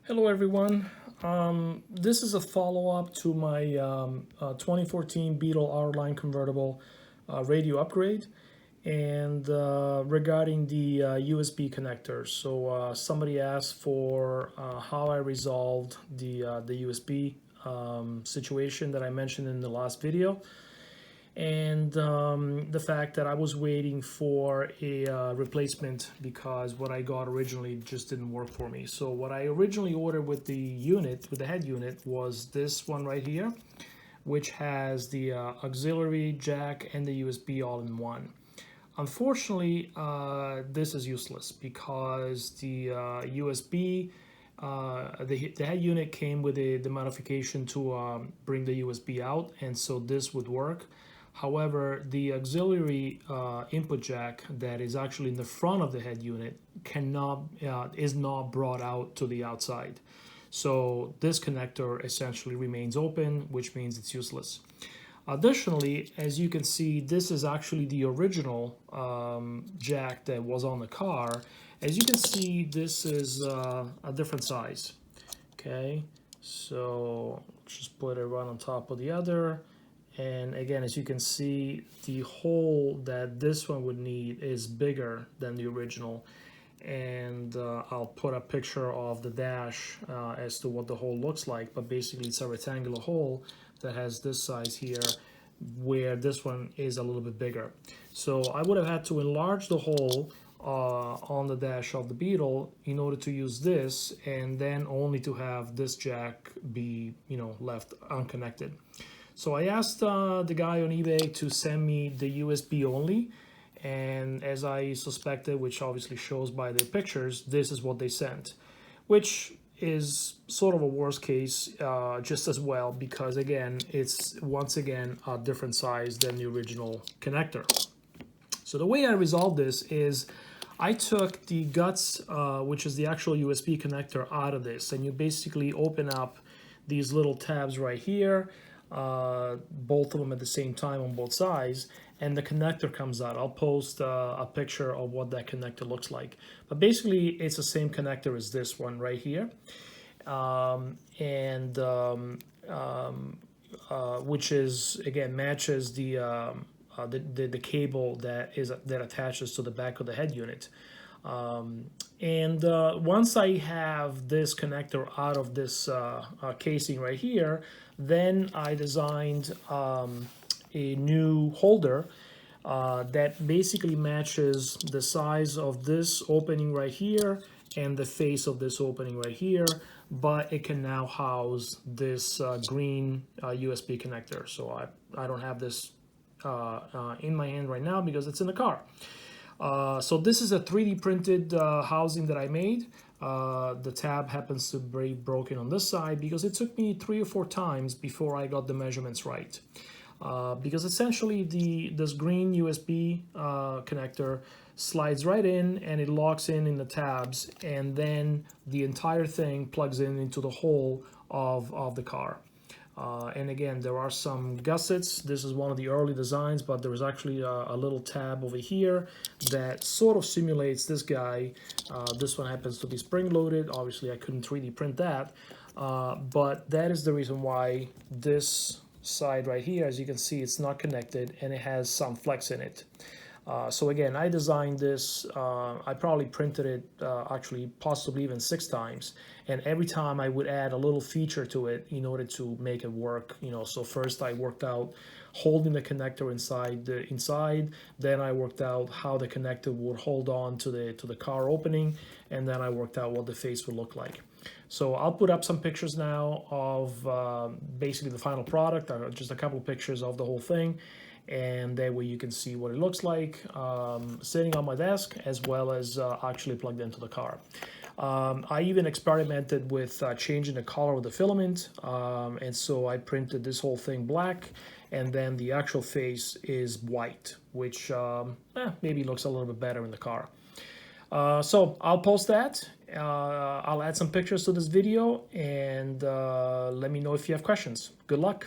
Hello everyone. This is a follow-up to my 2014 Beetle R-Line convertible radio upgrade and regarding the USB connectors. So somebody asked for how I resolved the USB situation that I mentioned in the last video, and the fact that I was waiting for a replacement because what I got originally just didn't work for me. So what I originally ordered with the unit, with the head unit, was this one right here, which has the auxiliary jack and the USB all in one. Unfortunately, this is useless because the USB, the head unit came with the modification to bring the USB out, and so this would work. However, the auxiliary input jack that is actually in the front of the head unit is not brought out to the outside. So this connector essentially remains open, which means it's useless. Additionally, as you can see, this is actually the original jack that was on the car. As you can see, this is a different size. Okay, so just put it right on top of the other. And again, as you can see, the hole that this one would need is bigger than the original. And I'll put a picture of the dash as to what the hole looks like. But basically, it's a rectangular hole that has this size here, where this one is a little bit bigger. So I would have had to enlarge the hole on the dash of the Beetle in order to use this, and then only to have this jack be, left unconnected. So I asked the guy on eBay to send me the USB only, and as I suspected, which obviously shows by the pictures, this is what they sent, which is sort of a worst case just as well, because again, it's once again a different size than the original connector. So the way I resolved this is I took the guts, which is the actual USB connector, out of this, and you basically open up these little tabs right here, both of them at the same time on both sides, and the connector comes out. I'll post a picture of what that connector looks like. But basically, it's the same connector as this one right here, which is, again, matches the cable that attaches to the back of the head unit. Once I have this connector out of this casing right here, then I designed a new holder that basically matches the size of this opening right here and the face of this opening right here, but it can now house this green USB connector. So I don't have this in my hand right now because it's in the car. So this is a 3D printed housing that I made. The tab happens to be broken on this side because it took me 3 or 4 times before I got the measurements right. Because essentially this green USB connector slides right in and it locks in the tabs, and then the entire thing plugs into the hole of the car. And again, there are some gussets. This is one of the early designs, but there is actually a little tab over here that sort of simulates this guy. This one happens to be spring-loaded. Obviously, I couldn't 3D print that, but that is the reason why this side right here, as you can see, it's not connected and it has some flex in it. So again, I designed this, I probably printed it actually possibly even 6 times, and every time I would add a little feature to it in order to make it work. So first I worked out holding the connector inside, then I worked out how the connector would hold on to the car opening, and then I worked out what the face would look like. So I'll put up some pictures now of basically the final product, just a couple of pictures of the whole thing, and that way you can see what it looks like sitting on my desk, as well as actually plugged into the car. I even experimented with changing the color of the filament, and so I printed this whole thing black, and then the actual face is white, which maybe looks a little bit better in the car. So I'll post that. I'll add some pictures to this video, and let me know if you have questions. Good luck.